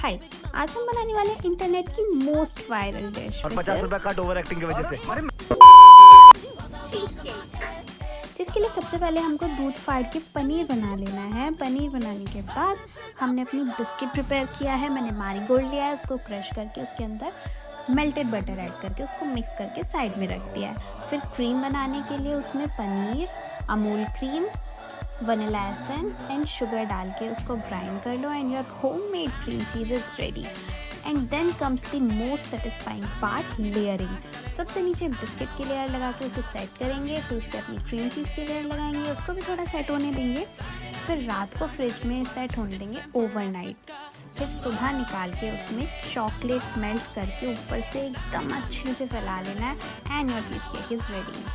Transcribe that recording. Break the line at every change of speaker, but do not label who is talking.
हाय, आज हम बनाने वाले हैं इंटरनेट की मोस्ट वायरल डिश
और 50 रुपए कट ओवर एक्टिंग की वजह से।
Cheese cake. जिसके लिए सबसे पहले हमको दूध फाड़ के पनीर बना लेना है। पनीर बनाने के बाद हमने अपनी बिस्किट प्रिपेयर किया है। मैंने मैरीगोल्ड लिया है, उसको क्रश करके उसके अंदर मेल्टेड बटर ऐड करके उसको मिक्स करके साइड में रख दिया है। फिर क्रीम बनाने के लिए उसमें paneer, Amul cream, vanilla essence and sugar डाल के उसको ग्राइंड कर लो and your homemade cream cheese is ready. And then comes the most satisfying part, layering. सबसे नीचे बिस्किट की लेयर लगा के उसे सेट करेंगे, फिर उस पर अपनी क्रीम चीज़ की लेयर लगाएंगे, उसको भी थोड़ा सेट होने देंगे, फिर रात को फ्रिज में सेट होने देंगे ओवरनाइट। फिर सुबह निकाल के उसमें चॉकलेट मेल्ट करके ऊपर से एकदम अच्छे से फैला लेना है and your cheese cake is ready.